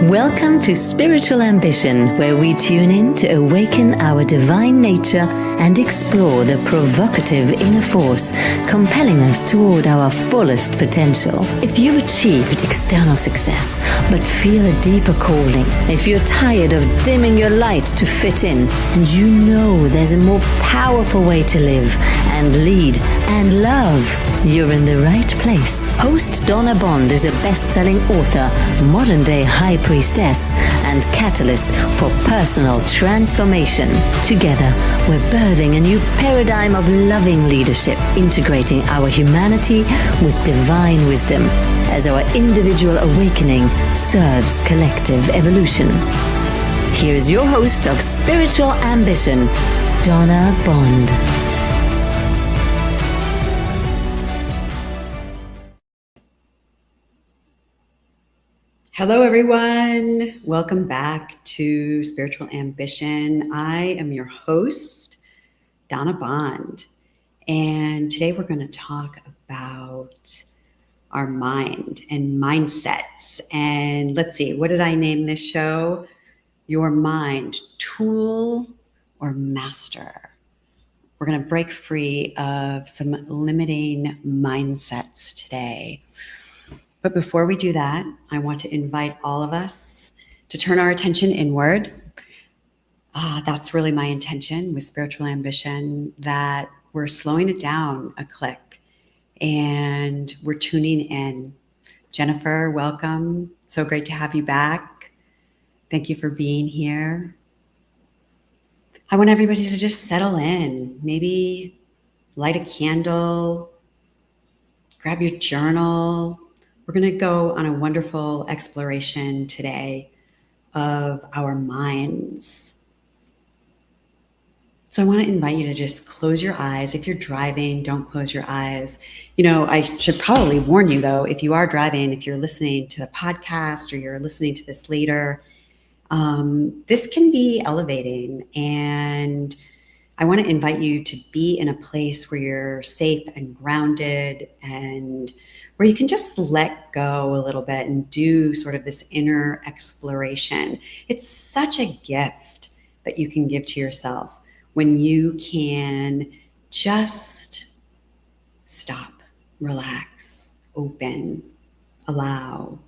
Welcome to Spiritual Ambition, where we tune in to awaken our divine nature and explore the provocative inner force compelling us toward our fullest potential. If you've achieved external success but feel a deeper calling, if you're tired of dimming your light to fit in, and you know there's a more powerful way to live and lead and love, you're in the right place. Host Donna Bond is a best-selling author, modern-day high priestess, and catalyst for personal transformation. Together, we're birthing a new paradigm of loving leadership, integrating our humanity with divine wisdom as our individual awakening serves collective evolution. Here's your host of Spiritual Ambition, Donna Bond. Hello, everyone. Welcome back to Spiritual Ambition. I am your host, Donna Bond, and today we're going to talk about our mind and mindsets. And let's see, what did I name this show? Your mind, tool or master. We're going to break free of some limiting mindsets today. But before we do that, I want to invite all of us to turn our attention inward. That's really my intention with Spiritual Ambition, that we're slowing it down a click and we're tuning in. Jennifer, welcome. So great to have you back. Thank you for being here. I want everybody to just settle in. Maybe light a candle, grab your journal. We're going to go on a wonderful exploration today of our minds. So I want to invite you to just close your eyes. If you're driving, don't close your eyes. You know, I should probably warn you though, if you are driving, if you're listening to the podcast or you're listening to this later, this can be elevating, and I want to invite you to be in a place where you're safe and grounded and where you can just let go a little bit and do sort of this inner exploration. It's such a gift that you can give to yourself when you can just stop, relax, open, allow,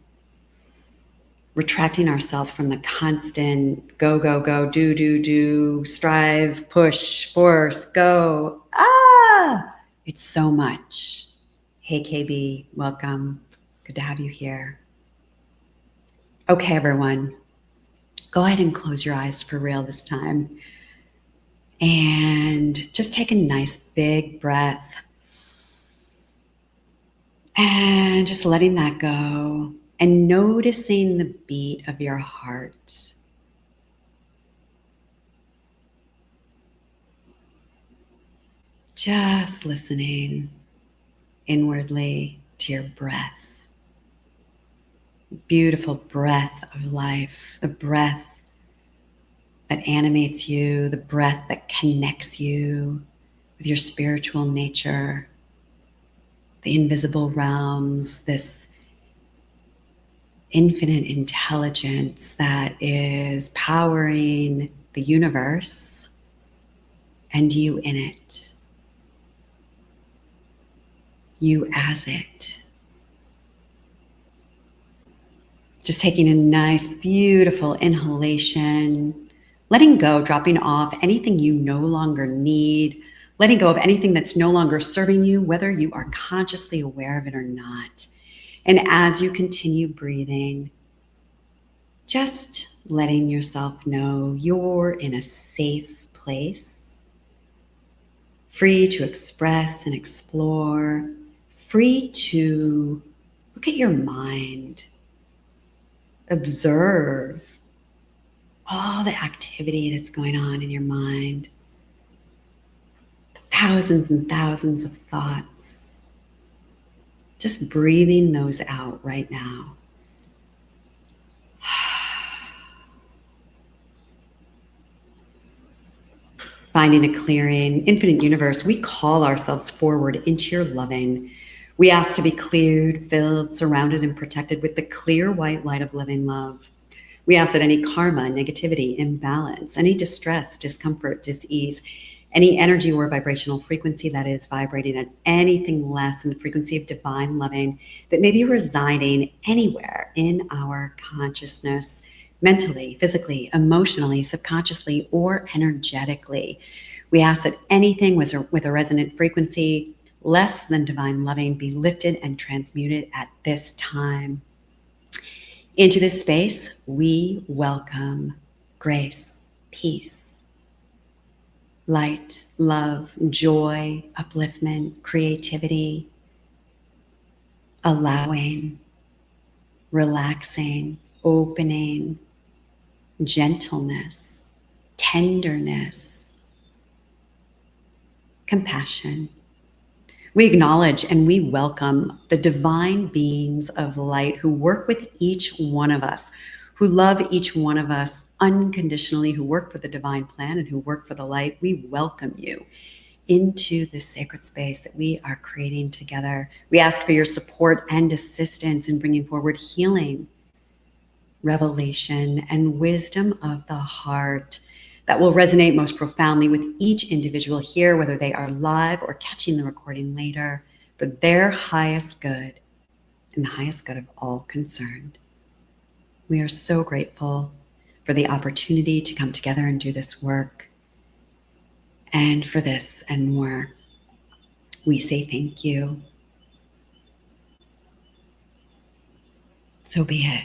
retracting ourselves from the constant go, go, go, do, strive, push, force, go. It's so much. Hey, KB, welcome. Good to have you here. Okay, everyone, go ahead and close your eyes for real this time. And just take a nice big breath. And just letting that go. And noticing the beat of your heart. Just listening inwardly to your breath. Beautiful breath of life, the breath that animates you, the breath that connects you with your spiritual nature, the invisible realms, this infinite intelligence that is powering the universe and you in it. You as it. Just taking a nice, beautiful inhalation, letting go, dropping off anything you no longer need, letting go of anything that's no longer serving you, whether you are consciously aware of it or not. And as you continue breathing, just letting yourself know you're in a safe place, free to express and explore, free to look at your mind, observe all the activity that's going on in your mind, the thousands and thousands of thoughts. Just breathing those out right now. Finding a clearing, infinite universe, we call ourselves forward into your loving. We ask to be cleared, filled, surrounded, and protected with the clear white light of living love. We ask that any karma, negativity, imbalance, any distress, discomfort, dis-ease, any energy or vibrational frequency that is vibrating at anything less than the frequency of divine loving that may be residing anywhere in our consciousness, mentally, physically, emotionally, subconsciously, or energetically. We ask that anything with a resonant frequency less than divine loving be lifted and transmuted at this time. Into this space, we welcome grace, peace, light, love, joy, upliftment, creativity, allowing, relaxing, opening, gentleness, tenderness, compassion. We acknowledge and we welcome the divine beings of light who work with each one of us, who love each one of us unconditionally, who work for the divine plan and who work for the light. We welcome you into this sacred space that we are creating together. We ask for your support and assistance in bringing forward healing, revelation, and wisdom of the heart that will resonate most profoundly with each individual here, whether they are live or catching the recording later, for their highest good and the highest good of all concerned. We are so grateful for the opportunity to come together and do this work. And for this and more, we say thank you. So be it.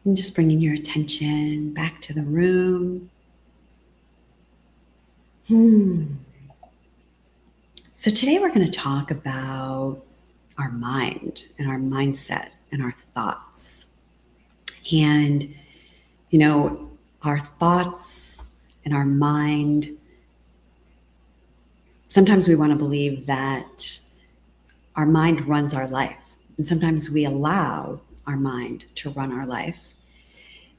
And just bringing your attention back to the room. So today we're going to talk about our mind and our mindset and our thoughts. And, our thoughts and our mind, sometimes we want to believe that our mind runs our life. And sometimes we allow our mind to run our life.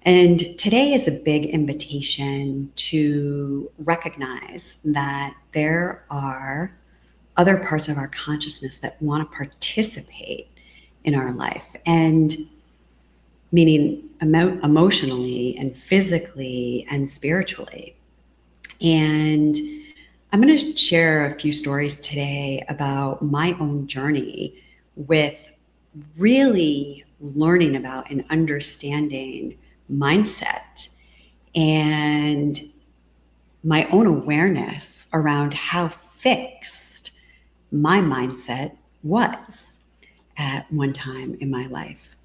And today is a big invitation to recognize that there are other parts of our consciousness that want to participate in our life, and meaning emotionally and physically and spiritually. And I'm going to share a few stories today about my own journey with really learning about and understanding mindset and my own awareness around how fixed my mindset was at one time in my life,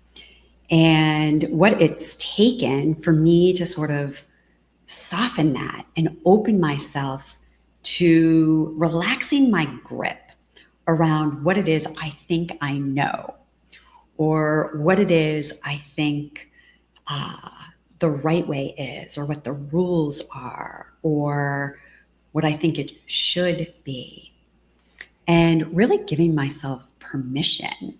and what it's taken for me to sort of soften that and open myself to relaxing my grip around what it is I think I know, or what it is I think the right way is, or what the rules are, or what I think it should be. And really giving myself permission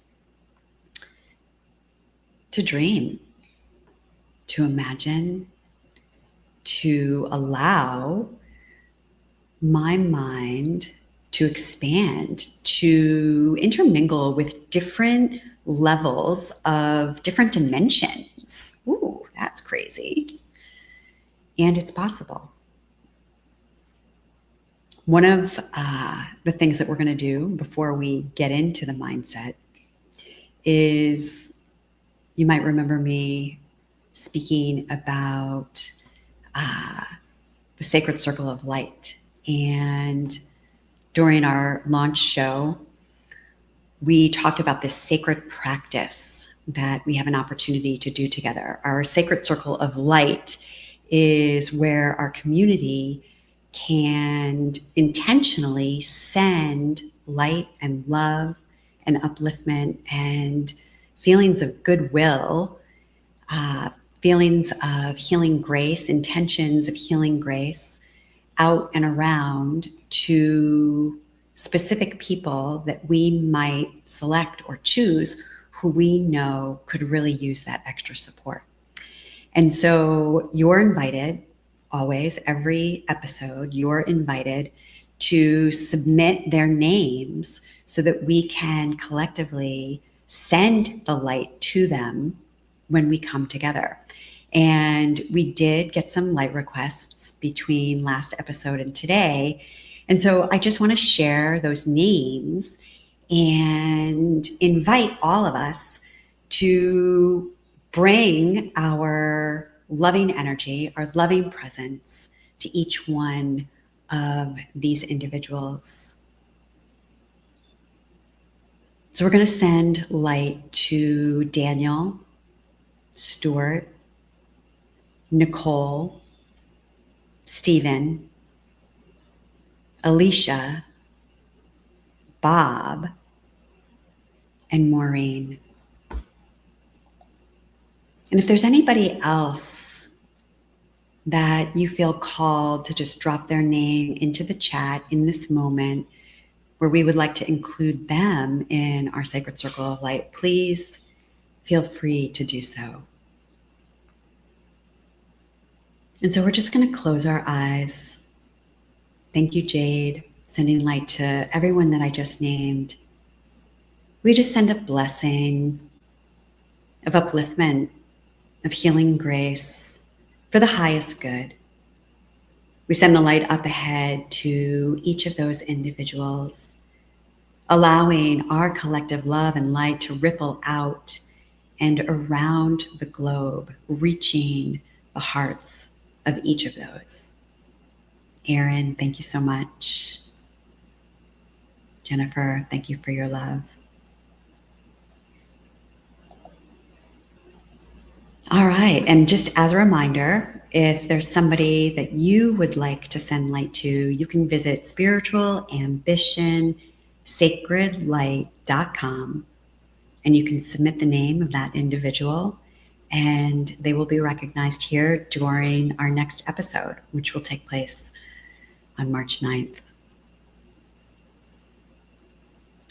to dream, to imagine, to allow my mind to expand, to intermingle with different levels of different dimensions. Ooh, that's crazy. And it's possible. One of the things that we're going to do before we get into the mindset is, you might remember me speaking about the sacred circle of light. And during our launch show, we talked about this sacred practice that we have an opportunity to do together. Our sacred circle of light is where our community can intentionally send light and love and upliftment and feelings of goodwill, feelings of healing grace, intentions of healing grace out and around to specific people that we might select or choose who we know could really use that extra support. And so you're invited, always, every episode, you're invited to submit their names so that we can collectively send the light to them when we come together. And we did get some light requests between last episode and today. And so I just want to share those names and invite all of us to bring our loving energy, our loving presence to each one of these individuals. So we're going to send light to Daniel, Stuart, Nicole, Stephen, Alicia, Bob, and Maureen. And if there's anybody else that you feel called to just drop their name into the chat in this moment, where we would like to include them in our sacred circle of light, please feel free to do so. And so we're just going to close our eyes. Thank you, Jade, sending light to everyone that I just named. We just send a blessing of upliftment, of healing grace for the highest good. We send the light up ahead to each of those individuals, allowing our collective love and light to ripple out and around the globe, reaching the hearts of each of those. Erin, thank you so much. Jennifer, thank you for your love. All right, and just as a reminder, if there's somebody that you would like to send light to, you can visit spiritualambition.sacredlight.com, and you can submit the name of that individual, and they will be recognized here during our next episode, which will take place on March 9th.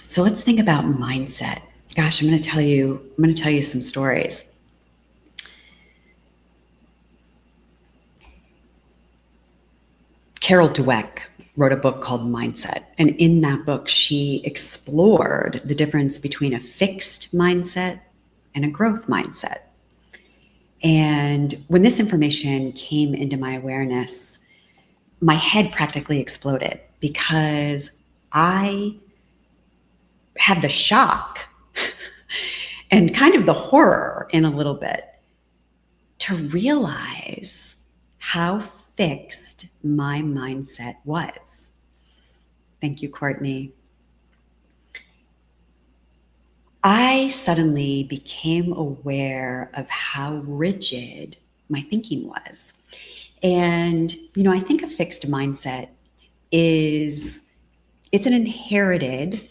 So let's think about mindset. Gosh, I'm going to tell you some stories. Carol Dweck wrote a book called Mindset. And in that book, she explored the difference between a fixed mindset and a growth mindset. And when this information came into my awareness, my head practically exploded because I had the shock and kind of the horror in a little bit to realize how fixed my mindset was. Thank you, Courtney. I suddenly became aware of how rigid my thinking was. And, I think a fixed mindset it's an inherited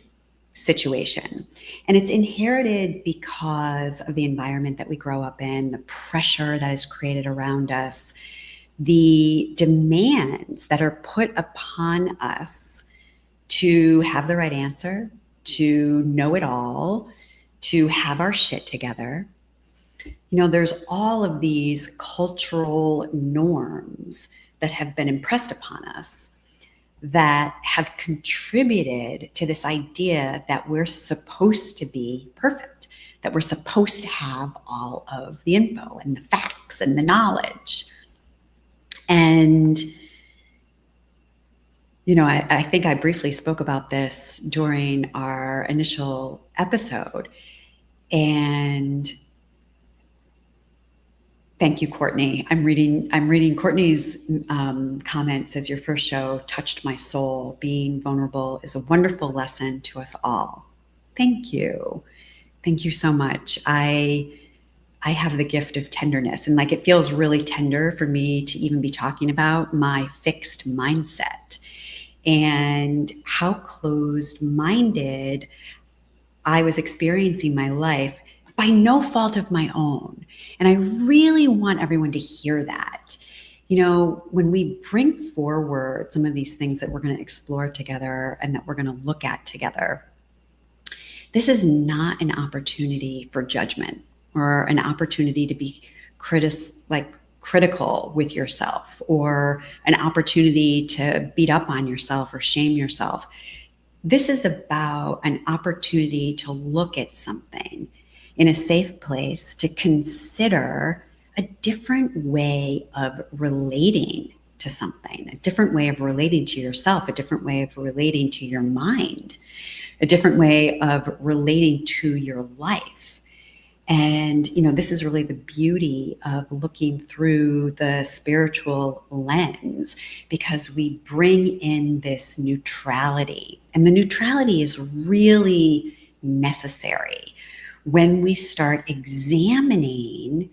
situation. And it's inherited because of the environment that we grow up in, the pressure that is created around us, the demands that are put upon us to have the right answer, to know it all, to have our shit together. There's all of these cultural norms that have been impressed upon us that have contributed to this idea that we're supposed to be perfect, that we're supposed to have all of the info and the facts and the knowledge. And, I think I briefly spoke about this during our initial episode. And thank you, Courtney. I'm reading Courtney's comment. Says, your first show touched my soul. Being vulnerable is a wonderful lesson to us all. Thank you. Thank you so much. I have the gift of tenderness, and it feels really tender for me to even be talking about my fixed mindset and how closed-minded I was experiencing my life by no fault of my own. And I really want everyone to hear that. When we bring forward some of these things that we're going to explore together and that we're going to look at together, this is not an opportunity for judgment or an opportunity to be critical with yourself, or an opportunity to beat up on yourself or shame yourself. This is about an opportunity to look at something in a safe place, to consider a different way of relating to something, a different way of relating to yourself, a different way of relating to your mind, a different way of relating to your life. And, this is really the beauty of looking through the spiritual lens, because we bring in this neutrality. And the neutrality is really necessary when we start examining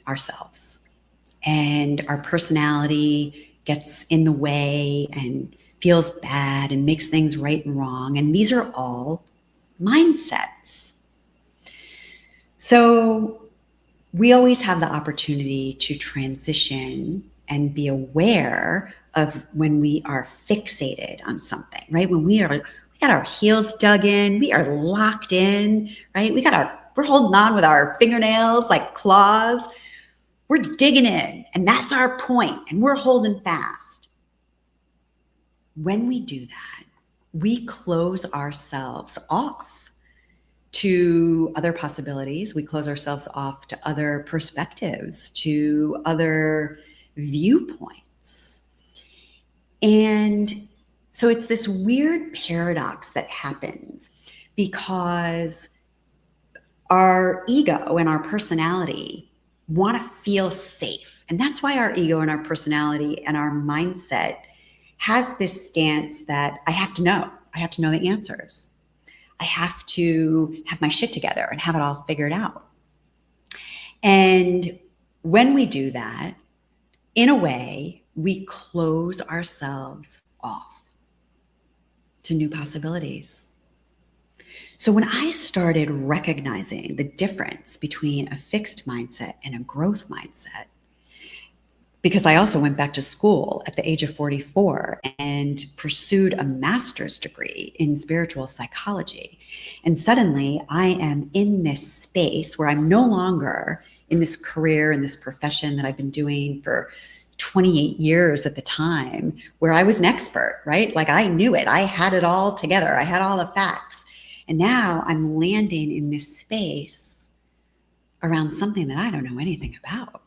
ourselves and our personality gets in the way and feels bad and makes things right and wrong. And these are all mindsets. So we always have the opportunity to transition and be aware of when we are fixated on something, right? When we got our heels dug in, we are locked in, right? We're holding on with our fingernails like claws. We're digging in, and that's our point, and we're holding fast. When we do that, we close ourselves off to other possibilities. We close ourselves off to other perspectives, to other viewpoints. And so it's this weird paradox that happens, because our ego and our personality want to feel safe. And that's why our ego and our personality and our mindset has this stance that I have to know the answers. I have to have my shit together and have it all figured out. And when we do that, in a way, we close ourselves off to new possibilities. So when I started recognizing the difference between a fixed mindset and a growth mindset, because I also went back to school at the age of 44 and pursued a master's degree in spiritual psychology. And suddenly I am in this space where I'm no longer in this career, in this profession that I've been doing for 28 years at the time, where I was an expert, right? Like I knew it. I had it all together. I had all the facts. And now I'm landing in this space around something that I don't know anything about.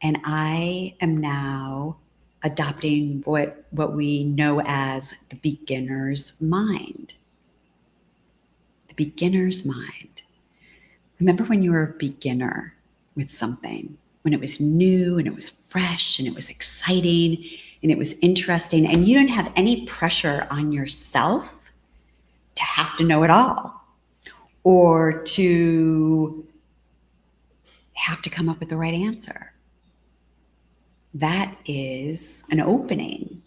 And I am now adopting what we know as the beginner's mind. The beginner's mind. Remember when you were a beginner with something, when it was new and it was fresh and it was exciting and it was interesting, and you didn't have any pressure on yourself to have to know it all or to have to come up with the right answer. That is an opening.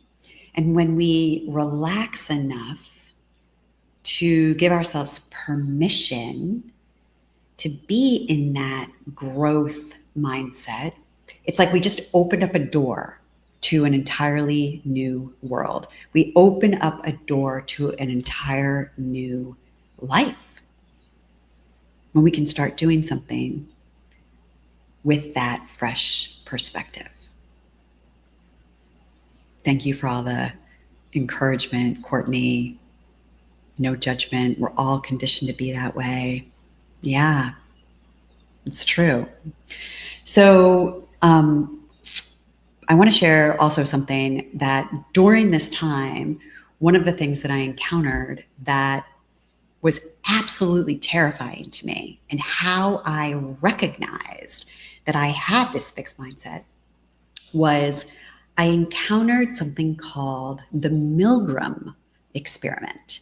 And when we relax enough to give ourselves permission to be in that growth mindset, it's like we just opened up a door to an entirely new world. We open up a door to an entire new life when we can start doing something with that fresh perspective. Thank you for all the encouragement, Courtney. No judgment. We're all conditioned to be that way. Yeah, it's true. So I want to share also something that during this time, one of the things that I encountered that was absolutely terrifying to me, and how I recognized that I had this fixed mindset, was I encountered something called the Milgram experiment.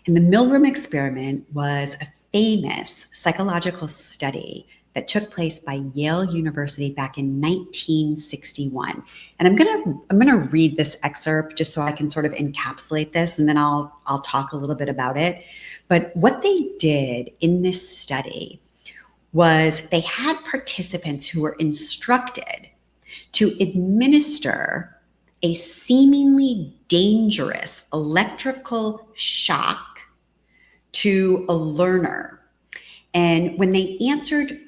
And the Milgram experiment was a famous psychological study that took place by Yale University back in 1961. And I'm gonna read this excerpt just so I can sort of encapsulate this, and then I'll talk a little bit about it. But what they did in this study was they had participants who were instructed to administer a seemingly dangerous electrical shock to a learner. And when they answered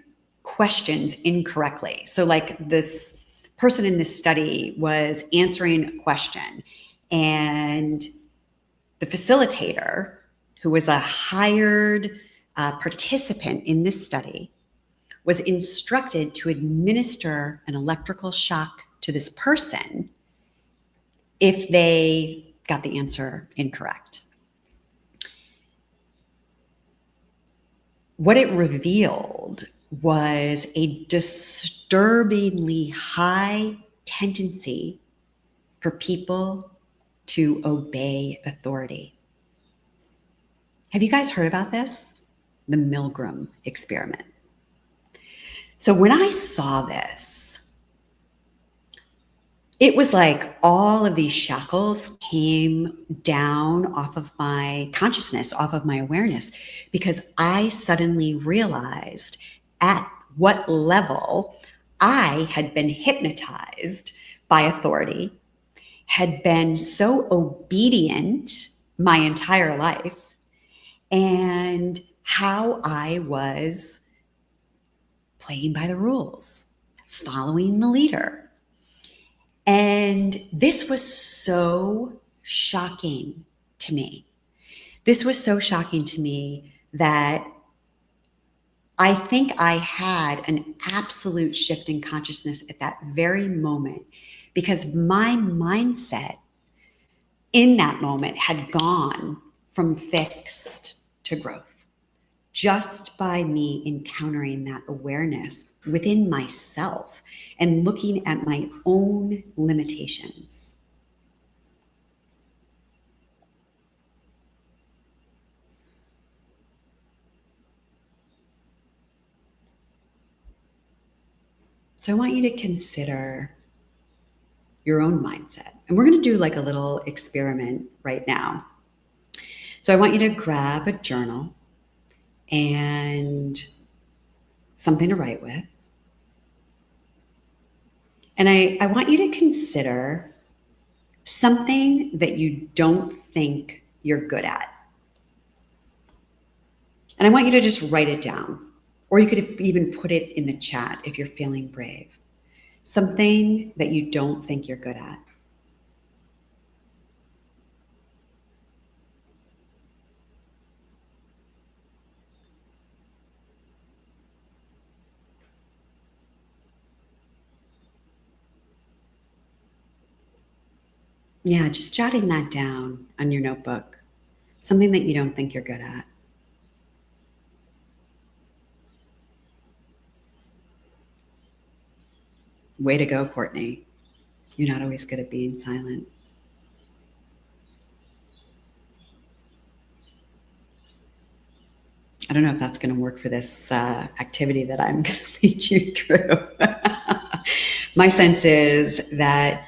questions incorrectly. So like this person in this study was answering a question, and the facilitator, who was a hired participant in this study, was instructed to administer an electrical shock to this person if they got the answer incorrect. What it revealed was a disturbingly high tendency for people to obey authority. Have you guys heard about this? The Milgram experiment. So when I saw this, it was like all of these shackles came down off of my consciousness, off of my awareness, because I suddenly realized at what level I had been hypnotized by authority, had been so obedient my entire life, and how I was playing by the rules, following the leader. And this was so shocking to me. This was so shocking to me that I think I had an absolute shift in consciousness at that very moment, because my mindset in that moment had gone from fixed to growth just by me encountering that awareness within myself and looking at my own limitations. So I want you to consider your own mindset. And we're going to do like a little experiment right now. So I want you to grab a journal and something to write with. And I want you to consider something that you don't think you're good at. And I want you to just write it down. Or you could even put it in the chat if you're feeling brave. Something that you don't think you're good at. Yeah, just jotting that down on your notebook. Something that you don't think you're good at. Way to go, Courtney. You're not always good at being silent. I don't know if that's going to work for this activity that I'm going to lead you through. My sense is that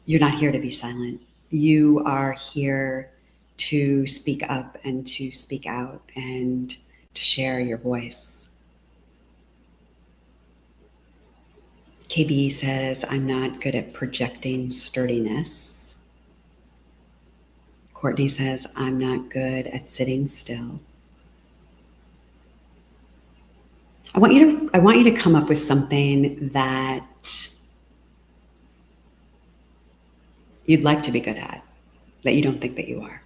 you're not here to be silent. You are here to speak up and to speak out and to share your voice. KB says, I'm not good at projecting sturdiness. Courtney says, I'm not good at sitting still. I want you to come up with something that you'd like to be good at, that you don't think that you are.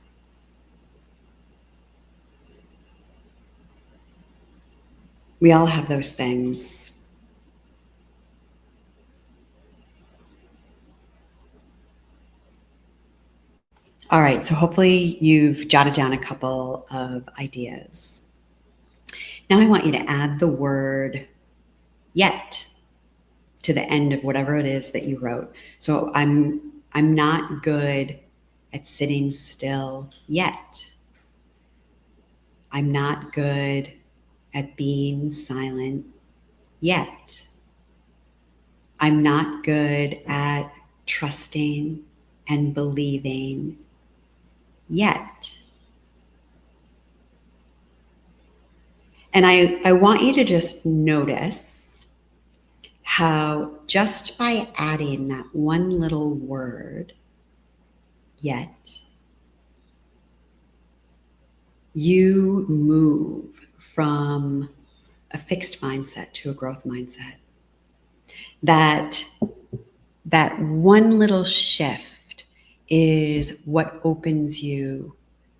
We all have those things. All right, so hopefully you've jotted down a couple of ideas. Now I want you to add the word yet to the end of whatever it is that you wrote. So I'm not good at sitting still yet. I'm not good at being silent yet. I'm not good at trusting and believing yet. And I want you to just notice how just by adding that one little word, yet, you move from a fixed mindset to a growth mindset. That one little shift is what opens you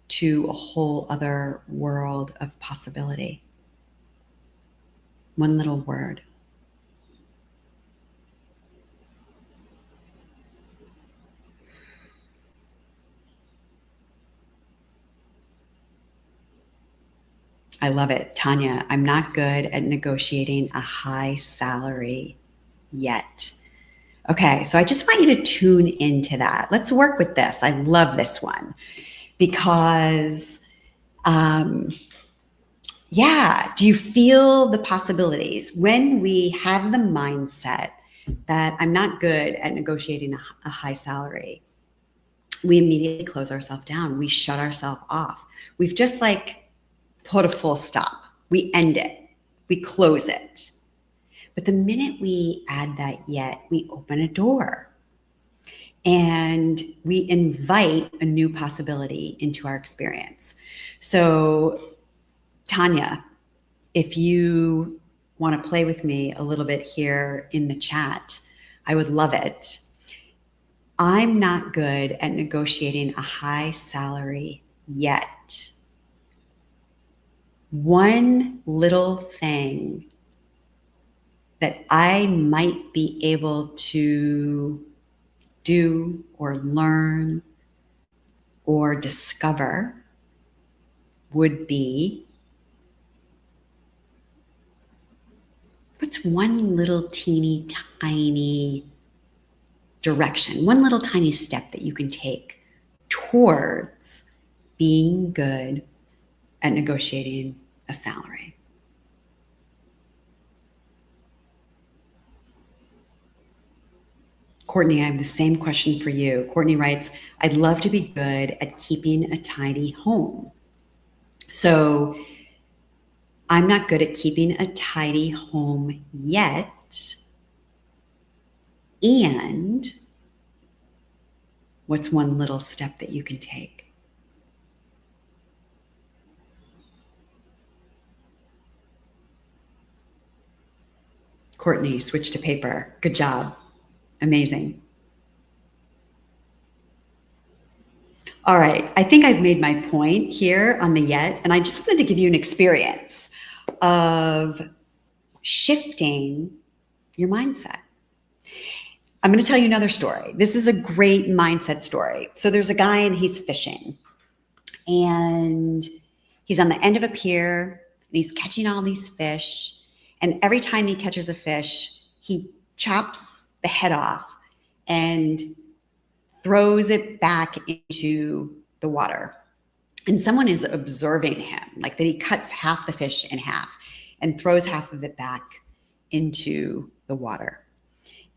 to a whole other world of possibility. One little word. I love it. Tanya, I'm not good at negotiating a high salary yet. Okay, so I just want you to tune into that. Let's work with this. I love this one because, do you feel the possibilities? When we have the mindset that I'm not good at negotiating a high salary, we immediately close ourselves down. We shut ourselves off. We've just put a full stop. We end it. We close it. But the minute we add that yet, we open a door and we invite a new possibility into our experience. So, Tanya, if you want to play with me a little bit here in the chat, I would love it. I'm not good at negotiating a high salary yet. One little thing that I might be able to do or learn or discover would be, what's one little teeny tiny direction, one little tiny step that you can take towards being good at negotiating a salary? Courtney, I have the same question for you. Courtney writes, I'd love to be good at keeping a tidy home. So I'm not good at keeping a tidy home yet. And what's one little step that you can take? Courtney, switch to paper. Good job. Amazing. All right. I think I've made my point here on the yet, and I just wanted to give you an experience of shifting your mindset. I'm going to tell you another story. This is a great mindset story. So there's a guy and he's fishing, and he's on the end of a pier and he's catching all these fish. And every time he catches a fish, he chops the head off and throws it back into the water. And someone is observing him, like that he cuts half the fish in half and throws half of it back into the water.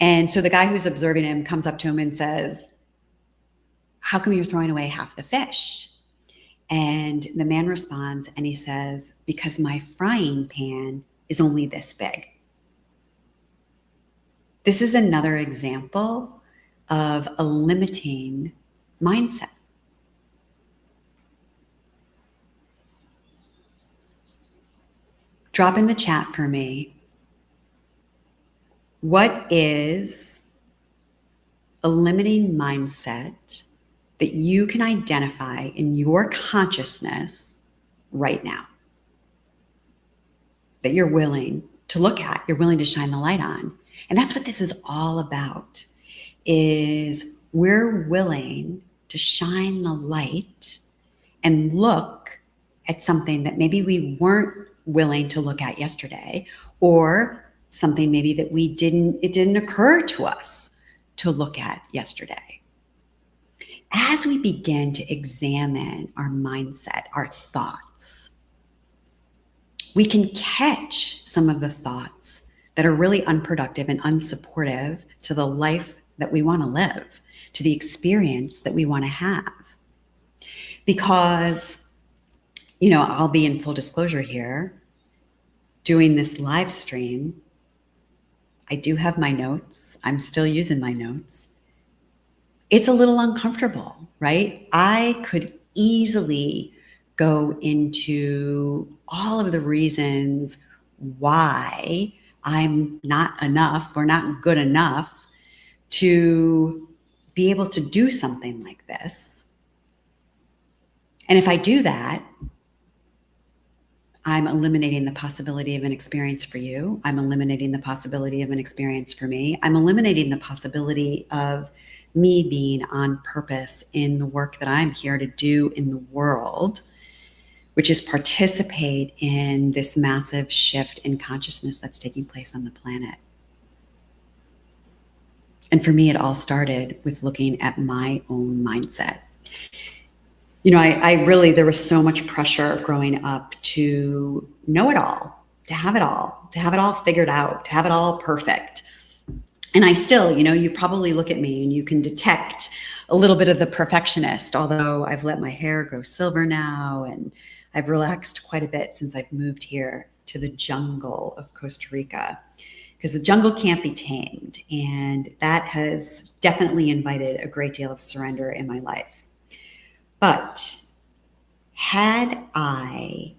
And so the guy who's observing him comes up to him and says, how come you're throwing away half the fish? And the man responds and he says, because my frying pan is only this big. This is another example of a limiting mindset. Drop in the chat for me. What is a limiting mindset that you can identify in your consciousness right now that you're willing to look at, you're willing to shine the light on? And that's what this is all about, is we're willing to shine the light and look at something that maybe we weren't willing to look at yesterday, or something maybe that it didn't occur to us to look at yesterday. As we begin to examine our mindset, our thoughts, we can catch some of the thoughts that are really unproductive and unsupportive to the life that we want to live, to the experience that we want to have. Because, I'll be in full disclosure here, doing this live stream, I do have my notes. I'm still using my notes. It's a little uncomfortable, right? I could easily go into all of the reasons why I'm not enough or not good enough to be able to do something like this. And if I do that, I'm eliminating the possibility of an experience for you. I'm eliminating the possibility of an experience for me. I'm eliminating the possibility of me being on purpose in the work that I'm here to do in the world, which is participate in this massive shift in consciousness that's taking place on the planet. And for me, it all started with looking at my own mindset. I really, there was so much pressure growing up to know it all, to have it all figured out, to have it all perfect. And I still, you probably look at me and you can detect a little bit of the perfectionist, although I've let my hair grow silver now and I've relaxed quite a bit since I've moved here to the jungle of Costa Rica, because the jungle can't be tamed. And that has definitely invited a great deal of surrender in my life. But had I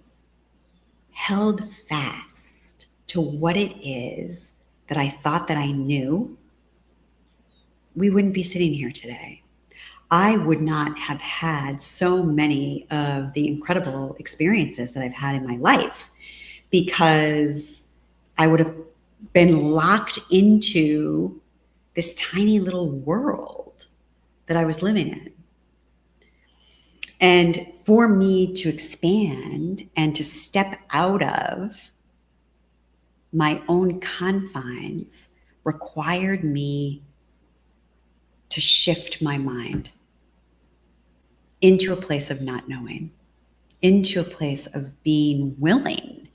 held fast to what it is that I thought that I knew, we wouldn't be sitting here today. I would not have had so many of the incredible experiences that I've had in my life, because I would have been locked into this tiny little world that I was living in. And for me to expand and to step out of my own confines required me to shift my mind into a place of not knowing, into a place of being willing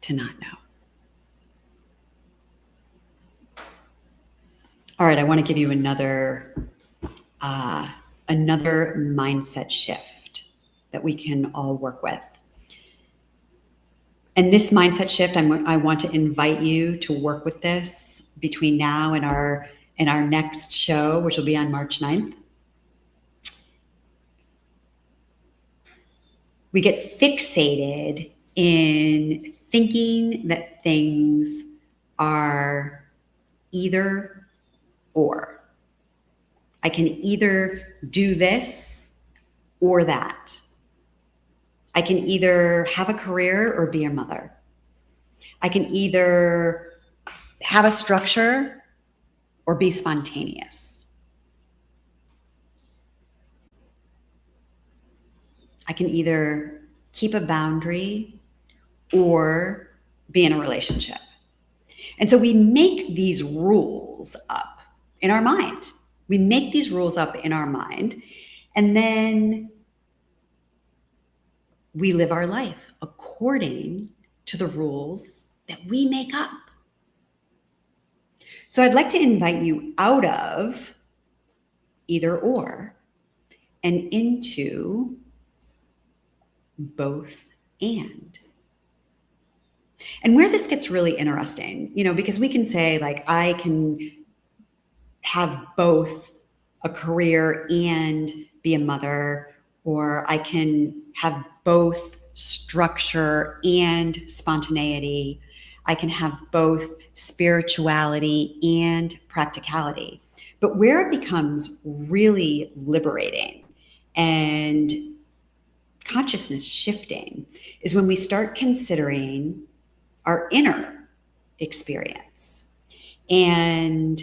to not know. All right, I want to give you another mindset shift that we can all work with. And this mindset shift, I want to invite you to work with this between now and our next show, which will be on March 9th. We get fixated in thinking that things are either or. I can either do this or that. I can either have a career or be a mother. I can either have a structure or be spontaneous. I can either keep a boundary or be in a relationship. And so we make these rules up in our mind. We make these rules up in our mind, and then we live our life according to the rules that we make up. So I'd like to invite you out of either or and into both and. And where this gets really interesting, because we can say, like, I can have both a career and be a mother, or I can have both structure and spontaneity. I can have both spirituality and practicality. But where it becomes really liberating and consciousness shifting is when we start considering our inner experience. And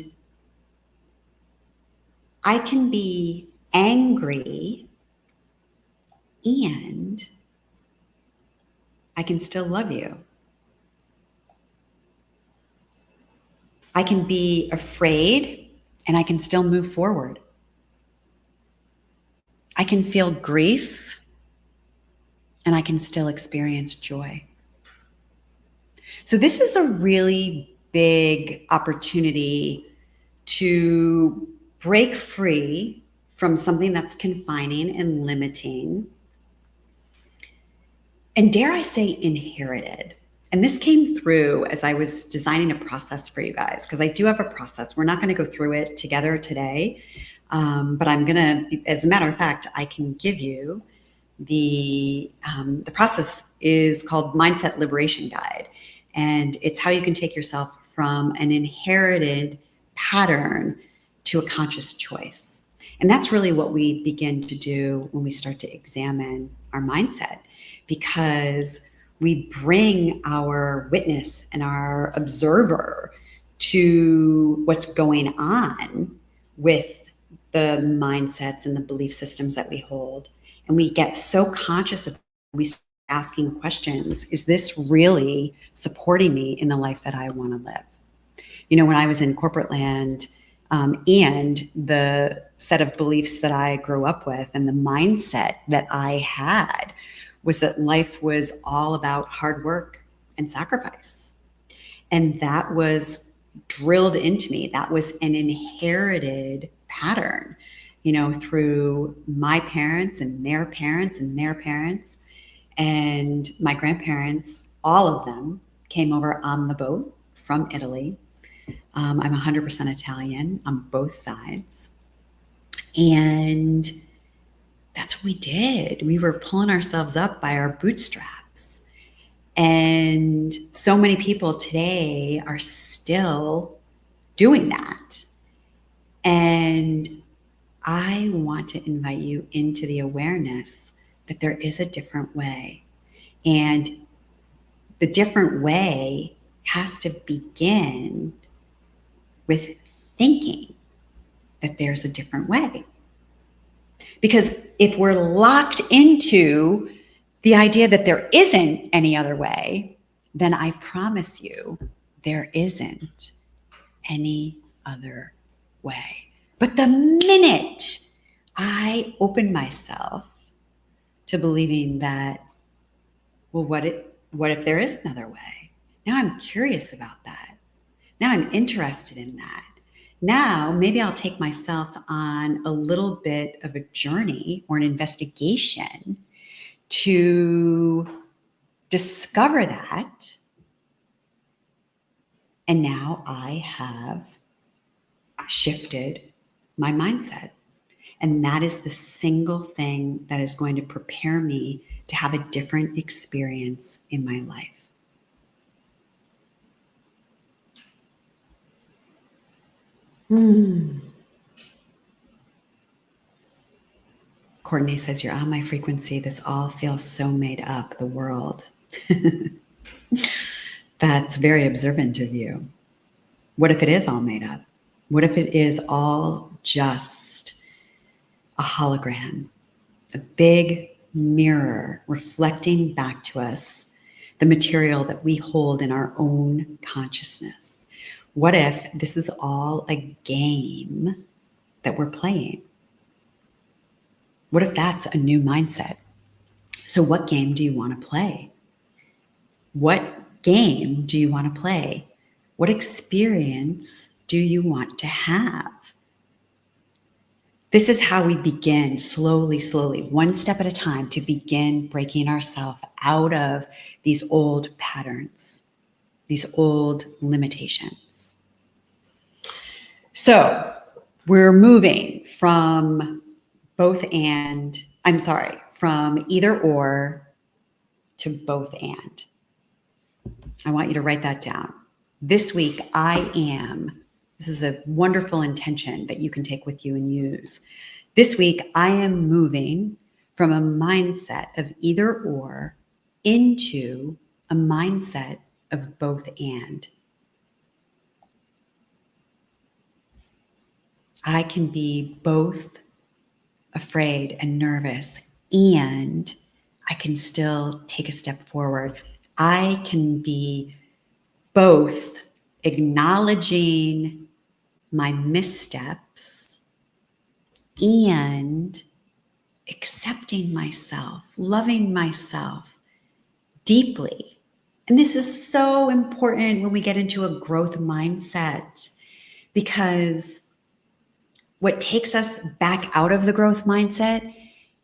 I can be angry and I can still love you. I can be afraid and I can still move forward. I can feel grief and I can still experience joy. So this is a really big opportunity to break free from something that's confining and limiting, and dare I say inherited. And this came through as I was designing a process for you guys, because I do have a process. We're not going to go through it together today, but I'm going to, as a matter of fact, I can give you the process is called Mindset Liberation Guide, and it's how you can take yourself from an inherited pattern to a conscious choice. And that's really what we begin to do when we start to examine our mindset, because we bring our witness and our observer to what's going on with the mindsets and the belief systems that we hold. And we get so conscious of, we start asking questions, is this really supporting me in the life that I want to live? You know, when I was in corporate land, and the set of beliefs that I grew up with and the mindset that I had was that life was all about hard work and sacrifice. And that was drilled into me. That was an inherited pattern, you know, through my parents and their parents and their parents. And my grandparents, all of them, came over on the boat from Italy. I'm 100% Italian on both sides. And that's what we did. We were pulling ourselves up by our bootstraps. And so many people today are still doing that. And I want to invite you into the awareness that there is a different way. And the different way has to begin with thinking that there's a different way. Because if we're locked into the idea that there isn't any other way, then I promise you there isn't any other way. But the minute I open myself to believing that, well, what if there is another way? Now I'm curious about that. Now I'm interested in that. Now maybe I'll take myself on a little bit of a journey or an investigation to discover that. And now I have shifted my mindset. And that is the single thing that is going to prepare me to have a different experience in my life. Courtney says, you're on my frequency. This all feels so made up, the world. That's very observant of you. What if it is all made up? What if it is all just a hologram, a big mirror reflecting back to us the material that we hold in our own consciousness? What if this is all a game that we're playing? What if that's a new mindset? So what game do you want to play? What game do you want to play? What experience do you want to have? This is how we begin slowly, one step at a time, to begin breaking ourselves out of these old patterns, these old limitations. So we're moving from from either or to both and. I want you to write that down. This week, this is a wonderful intention that you can take with you and use. This week, I am moving from a mindset of either or into a mindset of both and. I can be both afraid and nervous, and I can still take a step forward. I can be both acknowledging my missteps and accepting myself, loving myself deeply. And this is so important when we get into a growth mindset, because what takes us back out of the growth mindset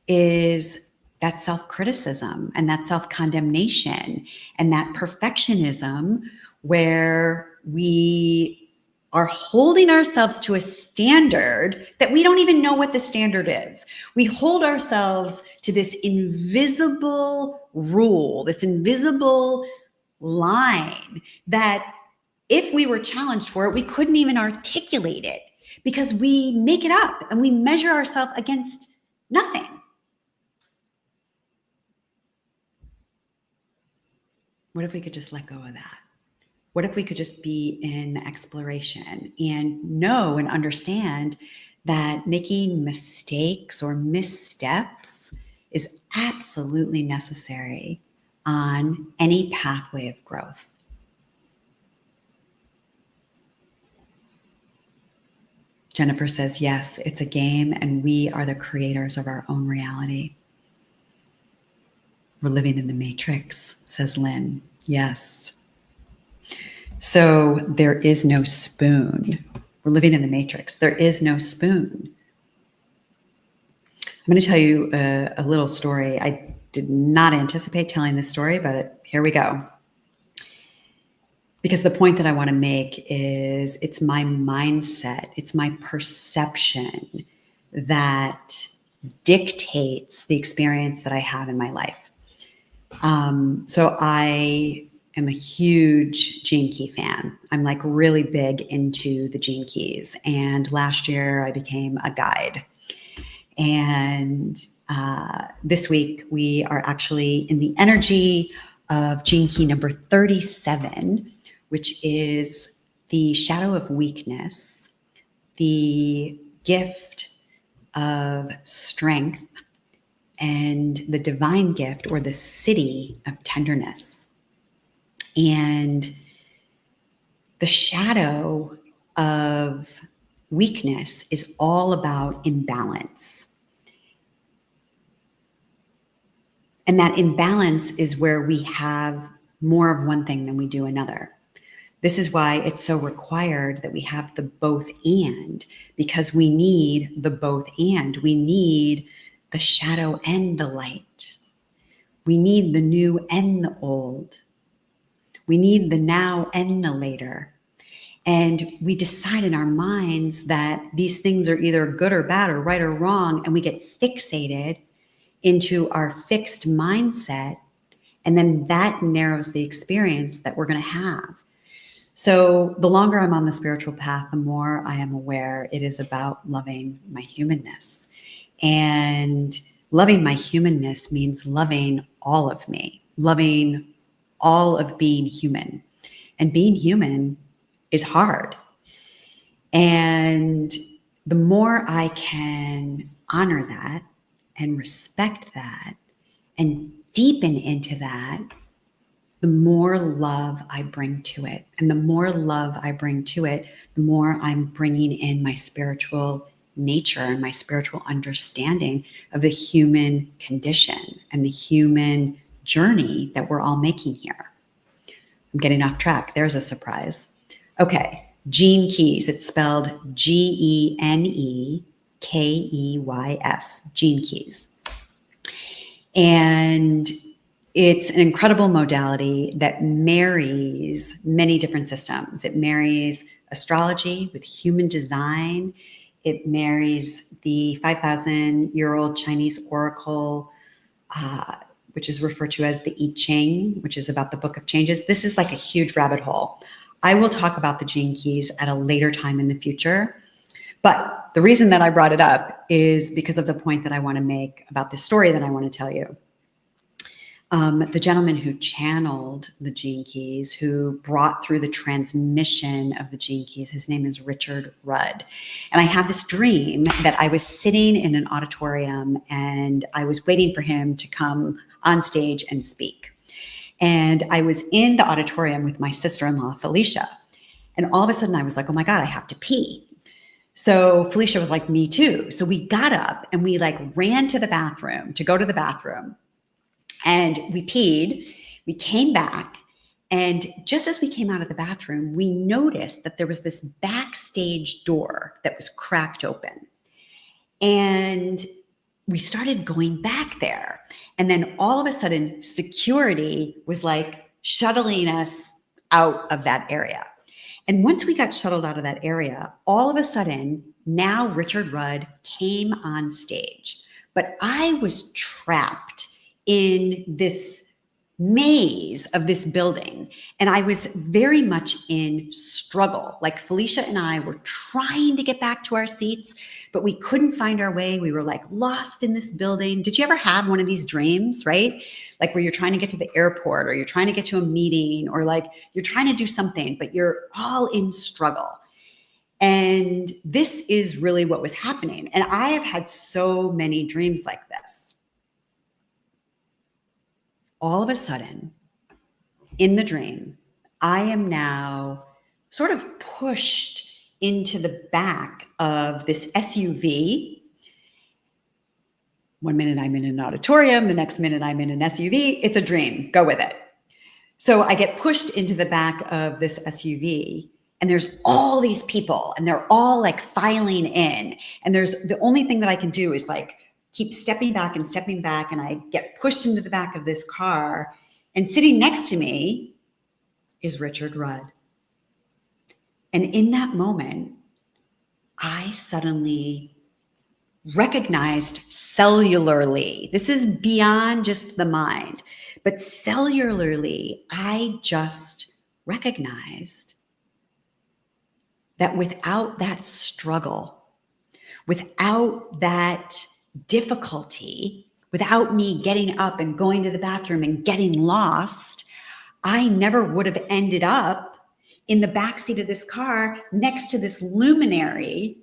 is that self-criticism and that self-condemnation and that perfectionism, where we are holding ourselves to a standard that we don't even know what the standard is. We hold ourselves to this invisible rule, this invisible line that if we were challenged for it, we couldn't even articulate it because we make it up and we measure ourselves against nothing. What if we could just let go of that? What if we could just be in exploration and know and understand that making mistakes or missteps is absolutely necessary on any pathway of growth? Jennifer says, yes, it's a game and we are the creators of our own reality. We're living in the matrix, says Lynn. Yes. So there is no spoon. We're living in the matrix. There is no spoon. I'm going to tell you a little story. I did not anticipate telling this story, but here we go. Because the point that I want to make is it's my mindset, it's my perception that dictates the experience that I have in my life. So I am a huge Gene Key fan. I'm like really big into the Gene Keys. And last year I became a guide. And this week we are actually in the energy of Gene Key number 37, which is the shadow of weakness, the gift of strength, and the divine gift or the city of tenderness. And the shadow of weakness is all about imbalance. And that imbalance is where we have more of one thing than we do another. This is why it's so required that we have the both and, because we need the both and. We need the shadow and the light. We need the new and the old. We need the now and the later. And we decide in our minds that these things are either good or bad or right or wrong, and we get fixated into our fixed mindset, and then that narrows the experience that we're going to have. So the longer I'm on the spiritual path, the more I am aware it is about loving my humanness. And loving my humanness means loving all of me, loving all of being human. And being human is hard. And the more I can honor that and respect that and deepen into that, the more love I bring to it. And the more love I bring to it, the more I'm bringing in my spiritual nature and my spiritual understanding of the human condition and the human journey that we're all making here. I'm getting off track. There's a surprise. Okay, Gene Keys. It's spelled Genekeys, Gene Keys. And it's an incredible modality that marries many different systems. It marries astrology with human design. It marries the 5,000-year-old Chinese oracle, which is referred to as the I Ching, which is about the Book of Changes. This is like a huge rabbit hole. I will talk about the Gene Keys at a later time in the future. But the reason that I brought it up is because of the point that I want to make about this story that I want to tell you. The gentleman who channeled the Gene Keys, who brought through the transmission of the Gene Keys, his name is Richard Rudd. And I had this dream that I was sitting in an auditorium and I was waiting for him to come on stage and speak. And I was in the auditorium with my sister-in-law, Felicia. And all of a sudden I was like, oh my God, I have to pee. So Felicia was like, me too. So we got up and we like ran to the bathroom to go to the bathroom. And we peed, we came back, and just as we came out of the bathroom, we noticed that there was this backstage door that was cracked open. And we started going back there. And then all of a sudden, security was like shuttling us out of that area. And once we got shuttled out of that area, all of a sudden, now Richard Rudd came on stage. But I was trapped in this maze of this building. And I was very much in struggle. Like Felicia and I were trying to get back to our seats, but we couldn't find our way. We were like lost in this building. Did you ever have one of these dreams, right? Like where you're trying to get to the airport or you're trying to get to a meeting or like you're trying to do something, but you're all in struggle. And this is really what was happening. And I have had so many dreams like this. All of a sudden, in the dream, I am now sort of pushed into the back of this SUV. One minute I'm in an auditorium, the next minute I'm in an SUV. It's a dream. Go with it. So I get pushed into the back of this SUV, and there's all these people, and they're all like filing in. And there's the only thing that I can do is like keep stepping back, and I get pushed into the back of this car, and sitting next to me is Richard Rudd. And in that moment, I suddenly recognized cellularly, this is beyond just the mind, but cellularly, I just recognized that without that struggle, without that difficulty, without me getting up and going to the bathroom and getting lost, I never would have ended up in the backseat of this car next to this luminary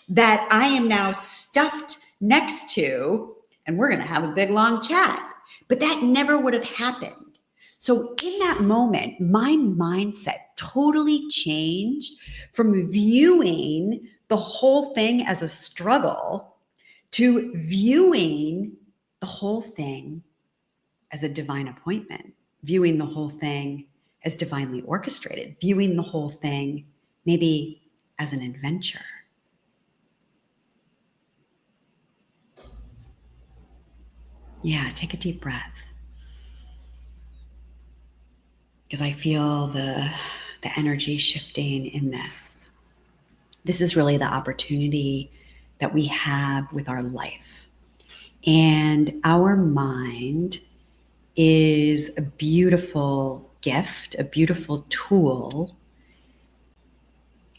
that I am now stuffed next to, and we're going to have a big long chat. But that never would have happened. So in that moment, my mindset totally changed from viewing the whole thing as a struggle to viewing the whole thing as a divine appointment, viewing the whole thing as divinely orchestrated, viewing the whole thing maybe as an adventure. Yeah, take a deep breath. Because I feel the energy shifting in this. This is really the opportunity that we have with our life. And our mind is a beautiful gift, a beautiful tool.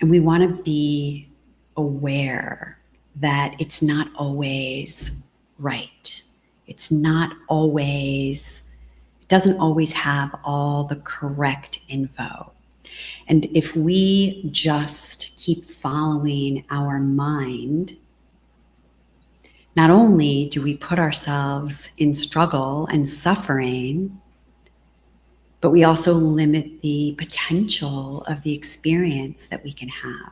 And we want to be aware that it's not always right. It's not always, it doesn't always have all the correct info. And if we just keep following our mind, not only do we put ourselves in struggle and suffering, but we also limit the potential of the experience that we can have.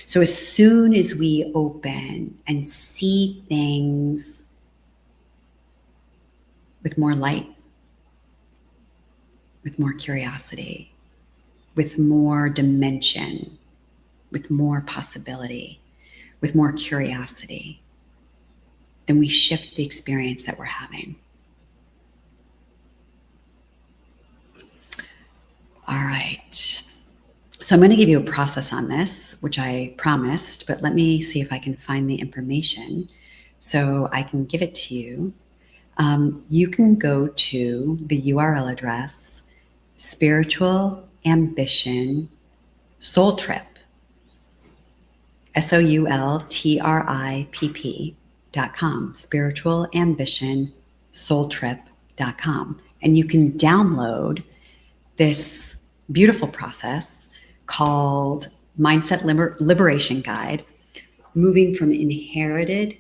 So as soon as we open and see things with more light, with more curiosity, with more dimension, with more possibility, with more curiosity, then we shift the experience that we're having. All right. So I'm going to give you a process on this, which I promised, but let me see if I can find the information so I can give it to you. You can go to the URL address, Spiritual Ambition Soul Trip, SOULTRIPP.com, Spiritual Ambition Soul Trip.com. And you can download this beautiful process called Mindset Liberation Guide, moving from inherited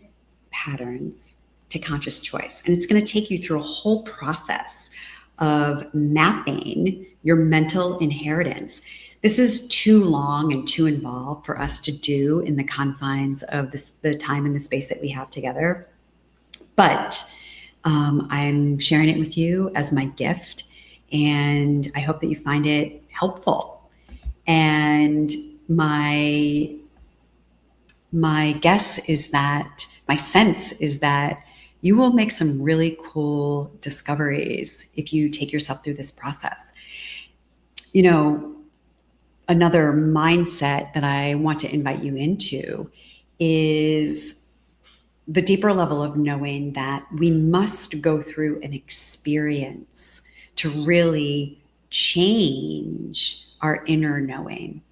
patterns to conscious choice. And it's going to take you through a whole process of mapping your mental inheritance. This is too long and too involved for us to do in the confines of the time and the space that we have together. But I'm sharing it with you as my gift, and I hope that you find it helpful. And my guess is that, my sense is that you will make some really cool discoveries if you take yourself through this process. You know, another mindset that I want to invite you into is the deeper level of knowing that we must go through an experience to really change our inner knowing,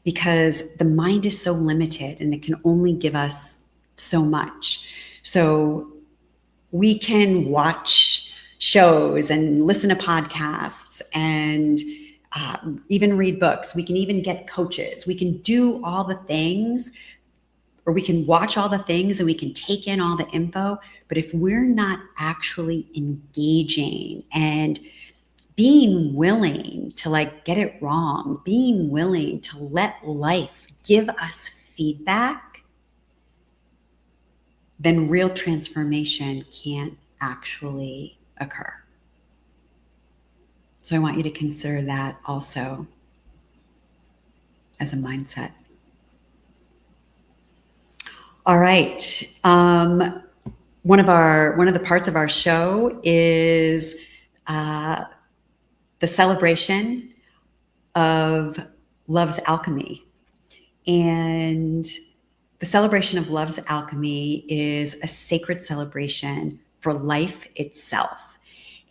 because the mind is so limited and it can only give us so much. So we can watch shows and listen to podcasts and even read books. We can even get coaches. We can do all the things, or we can watch all the things and we can take in all the info. But if we're not actually engaging and being willing to get it wrong, being willing to let life give us feedback, then real transformation can't actually occur. So I want you to consider that also as a mindset. All right. One of the parts of our show is the celebration of love's alchemy. And the celebration of love's alchemy is a sacred celebration for life itself.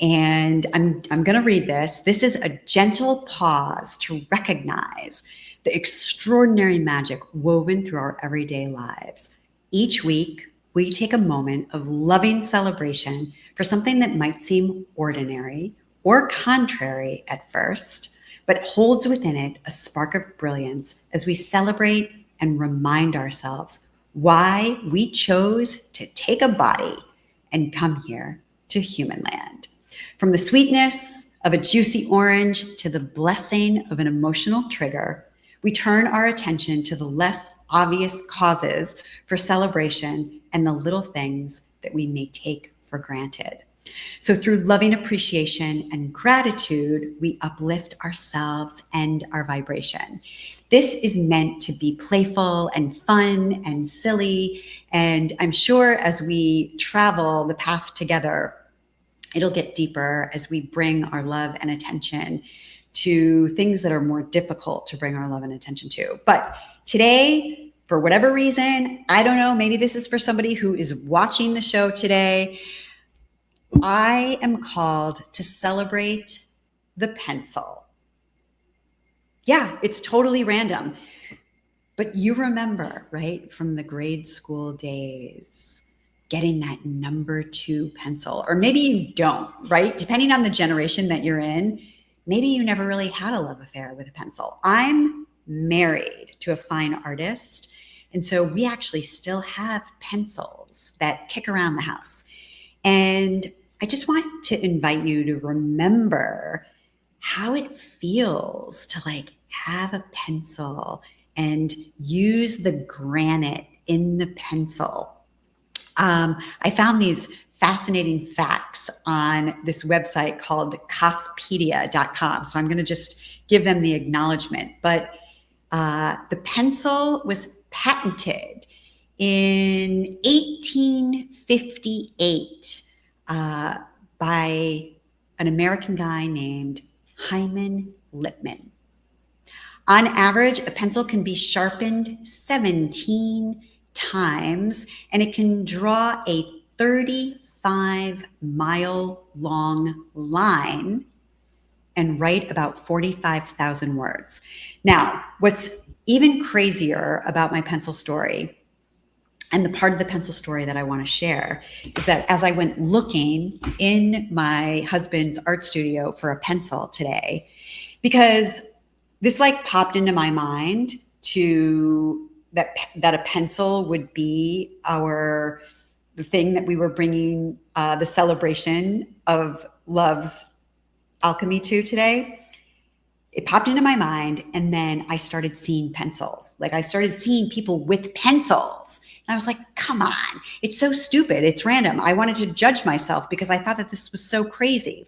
And I'm going to read this. This is a gentle pause to recognize the extraordinary magic woven through our everyday lives. Each week, we take a moment of loving celebration for something that might seem ordinary or contrary at first, but holds within it a spark of brilliance as we celebrate and remind ourselves why we chose to take a body and come here to human land. From the sweetness of a juicy orange to the blessing of an emotional trigger, we turn our attention to the less obvious causes for celebration and the little things that we may take for granted. So through loving appreciation and gratitude, we uplift ourselves and our vibration. This is meant to be playful and fun and silly. And I'm sure as we travel the path together, it'll get deeper as we bring our love and attention to things that are more difficult to bring our love and attention to. But today, for whatever reason, I don't know, maybe this is for somebody who is watching the show today, I am called to celebrate the pencil. Yeah, it's totally random. But you remember, right, from the grade school days, getting that number 2 pencil, or maybe you don't, right? Depending on the generation that you're in, maybe you never really had a love affair with a pencil. I'm married to a fine artist, and so we actually still have pencils that kick around the house. And I just want to invite you to remember how it feels to have a pencil and use the granite in the pencil. I found these fascinating facts on this website called cospedia.com. So I'm going to just give them the acknowledgement. But the pencil was patented in 1858 by an American guy named Hyman Lipman. On average, a pencil can be sharpened 17 times, and it can draw a 35-mile long line and write about 45,000 words. Now, what's even crazier about my pencil story, and the part of the pencil story that I want to share, is that as I went looking in my husband's art studio for a pencil today, because this popped into my mind that a pencil would be the thing that we were bringing the celebration of love's alchemy to today. It popped into my mind, and then I started seeing pencils. I started seeing people with pencils. And I was like, come on, it's so stupid. It's random. I wanted to judge myself because I thought that this was so crazy.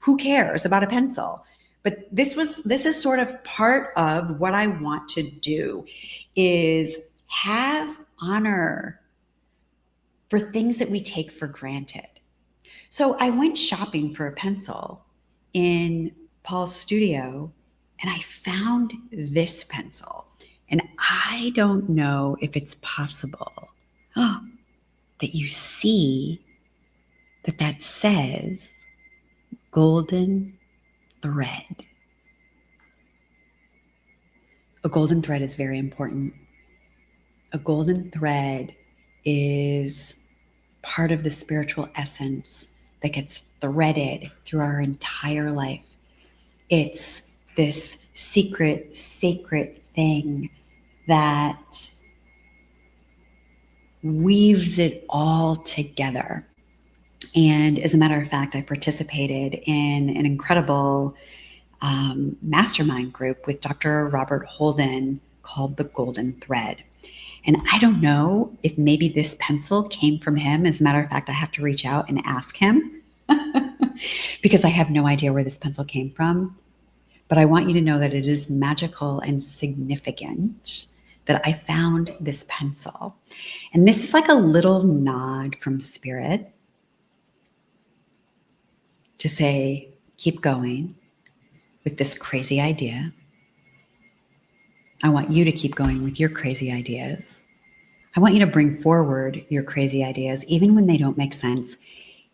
Who cares about a pencil? But this is sort of part of what I want to do, is have honor for things that we take for granted. So I went shopping for a pencil in Paul's studio, And I found this pencil. And I don't know if it's possible that you see that says golden thread. A golden thread is very important. A golden thread is part of the spiritual essence that gets threaded through our entire life. It's this secret, sacred thing that weaves it all together. And as a matter of fact, I participated in an incredible mastermind group with Dr. Robert Holden called The Golden Thread. And I don't know if maybe this pencil came from him. As a matter of fact, I have to reach out and ask him because I have no idea where this pencil came from. But I want you to know that it is magical and significant that I found this pencil. And this is like a little nod from Spirit to say, keep going with this crazy idea. I want you to keep going with your crazy ideas. I want you to bring forward your crazy ideas, even when they don't make sense,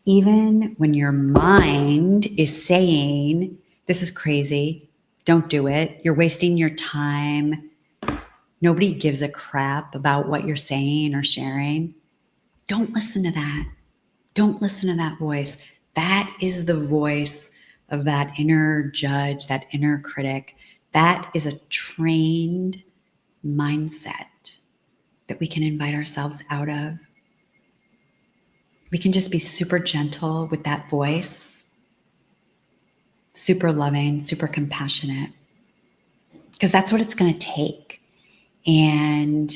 even when your mind is saying, this is crazy, don't do it, you're wasting your time, nobody gives a crap about what you're saying or sharing. Don't listen to that. Don't listen to that voice. That is the voice of that inner judge, that inner critic. That is a trained mindset that we can invite ourselves out of. We can just be super gentle with that voice, super loving, super compassionate, because that's what it's going to take. And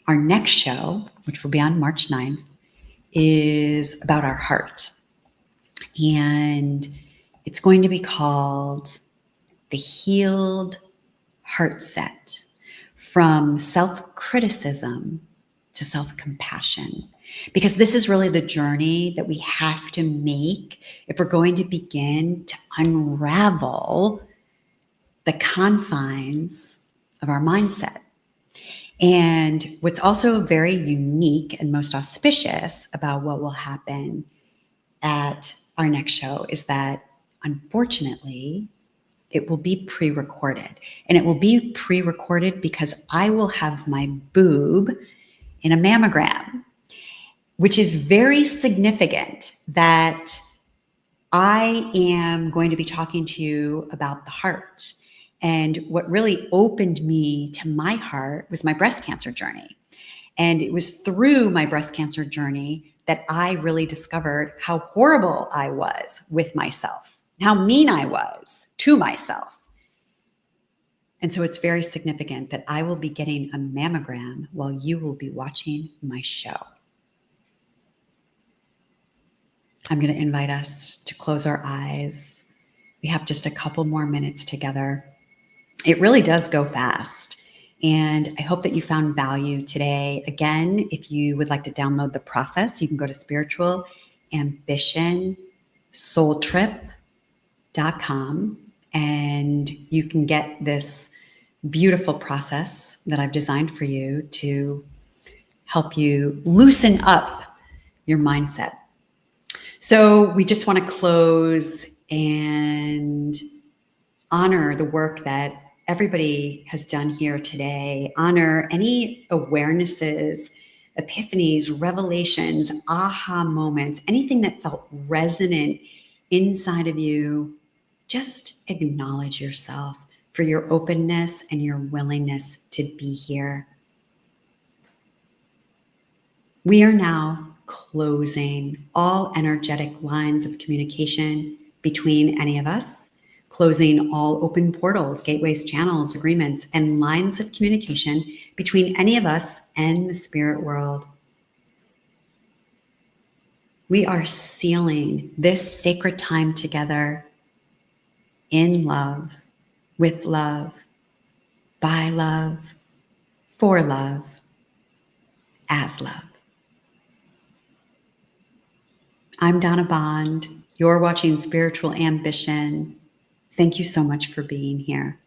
our next show, which will be on March 9th, is about our heart. And it's going to be called The Healed Heart Set, from self-criticism to self-compassion. Because this is really the journey that we have to make if we're going to begin to unravel the confines of our mindset. And what's also very unique and most auspicious about what will happen at our next show is that, unfortunately, it will be pre-recorded. And it will be pre-recorded because I will have my boob in a mammogram, which is very significant that I am going to be talking to you about the heart. And what really opened me to my heart was my breast cancer journey. And it was through my breast cancer journey that I really discovered how horrible I was with myself, how mean I was to myself. And so it's very significant that I will be getting a mammogram while you will be watching my show. I'm going to invite us to close our eyes. We have just a couple more minutes together. It really does go fast. And I hope that you found value today. Again, if you would like to download the process, you can go to spiritualambitionsoultrip.com and you can get this beautiful process that I've designed for you to help you loosen up your mindset. So we just want to close and honor the work that everybody has done here today. Honor any awarenesses, epiphanies, revelations, aha moments, anything that felt resonant inside of you. Just acknowledge yourself for your openness and your willingness to be here. We are now closing all energetic lines of communication between any of us, closing all open portals, gateways, channels, agreements, and lines of communication between any of us and the spirit world. We are sealing this sacred time together in love, with love, by love, for love, as love. I'm Donna Bond. You're watching Spiritual Ambition. Thank you so much for being here.